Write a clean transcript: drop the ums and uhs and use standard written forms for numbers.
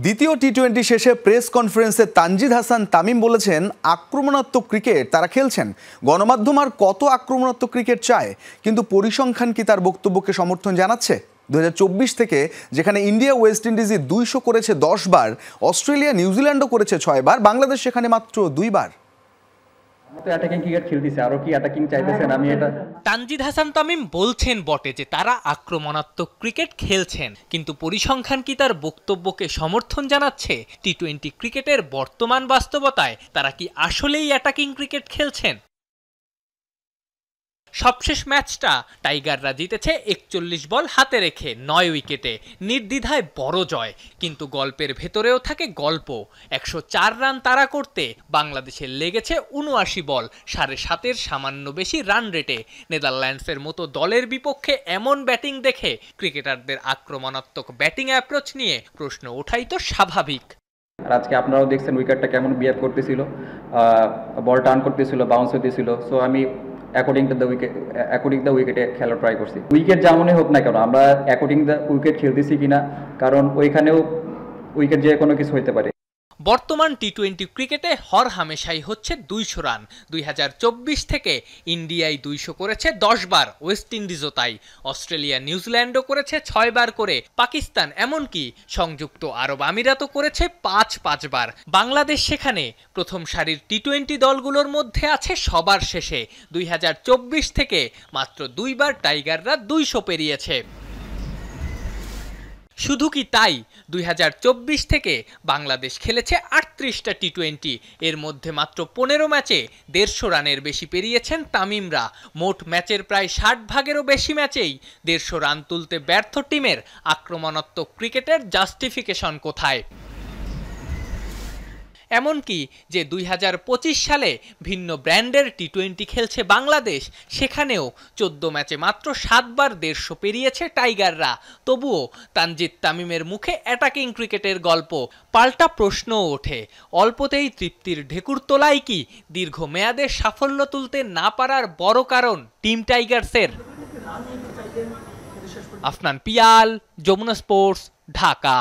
দ্বিতীয় টি-20 শেষে প্রেস কনফারেন্সে তানজিদ হাসান তামিম বলেছেন, আক্রমণাত্মক ক্রিকেট তারা খেলছেন। গণমাধ্যম আর কত আক্রমণাত্মক ক্রিকেট চায়? কিন্তু পরিসংখ্যান কি তার বক্তব্যকে সমর্থন জানাচ্ছে? 2024 থেকে যেখানে ইন্ডিয়া ওয়েস্ট ইন্ডিজই 200 করেছে 10 বার, অস্ট্রেলিয়া নিউজিল্যান্ডও করেছে 6 বার, বাংলাদেশ সেখানে মাত্র 2 বার। তানজিদ হাসান তামিম বলছেন বটে যে তারা আক্রমণাত্মক ক্রিকেট খেলছেন, কিন্তু পরিসংখ্যান কি তার বক্তব্যকে সমর্থন জানাচ্ছে? টি-20 ক্রিকেটের বর্তমান বাস্তবতায় তারা কি আসলেই অ্যাটাকিং ক্রিকেট খেলছেন? সবশেষ ম্যাচটা টাইগাররা জিতেছে 41 বল হাতে রেখে 9 উইকেটে, নির্দ্বিধায় বড় জয়। কিন্তু গল্পের ভেতরেও থাকে গল্প। 104 রান তাড়া করতে বাংলাদেশের লেগেছে 79 বল, 7.5-এর সামান্য বেশি রান রেটে। নেদারল্যান্ডসের মতো দলের বিপক্ষে এমন ব্যাটিং দেখে ক্রিকেটারদের আক্রমণাত্মক ব্যাটিং অ্যাপ্রোচ নিয়ে প্রশ্ন ওঠাই তো স্বাভাবিক। আজকে আপনারাও দেখছেন উইকেটটা কেমন বিহেভ করতেছিল, বল টার্ন করতেছিল, বাউন্স হতেছিল। সো আমি অ্যাকর্ডিং দ্য উইকেটে খেলা ট্রাই করছি। উইকেট যেমনই হোক না কেন, আমরা অ্যাকর্ডিং দ্য উইকেট খেলতেছি কিনা, কারণ ওইখানেও উইকেট যে কোনো কিছু হইতে পারে। বর্তমান টি-20 ক্রিকেটে হর হামেশাই হচ্ছে 200 রান। 2024 থেকে ইন্ডিয়ায় 200 করেছে 10 বার, ওয়েস্ট ইন্ডিজও তাই। অস্ট্রেলিয়া নিউজিল্যান্ডও করেছে 6 বার করে, পাকিস্তান এমনকি সংযুক্ত আরব আমিরাতও করেছে 5 বার। বাংলাদেশ সেখানে প্রথম সারির টি-20 দলগুলোর মধ্যে আছে সবার শেষে। 2024 থেকে মাত্র 2 বার টাইগাররা 200 পেরিয়েছে। শুধু কি তাই, 2024 থেকে বাংলাদেশ খেলেছে 38টা টি-20, এর মধ্যে মাত্র 15 ম্যাচে 150 রানের বেশি পেরিয়েছেন তামিমরা। মোট ম্যাচের প্রায় 60 ভাগেরও বেশি ম্যাচেই 150 রান তুলতে ব্যর্থ টিমের আক্রমণাত্মক ক্রিকেটের জাস্টিফিকেশন কোথায়? এমনকি যে 2025 সালে ভিন্ন ব্র্যান্ডের টি-20 খেলছে বাংলাদেশ, সেখানেও 14 ম্যাচে মাত্র 7 বার 150 পেরিয়েছে টাইগাররা। তবুও তানজিদ তামিমের মুখে অ্যাটাকিং ক্রিকেটের গল্প। পাল্টা প্রশ্নও ওঠে, অল্পতেই তৃপ্তির ঢেকুর তোলাই কি দীর্ঘমেয়াদে সাফল্য তুলতে না পারার বড় কারণ টিম টাইগার্সের? আফনান পিয়াল, যমুনা স্পোর্টস, ঢাকা।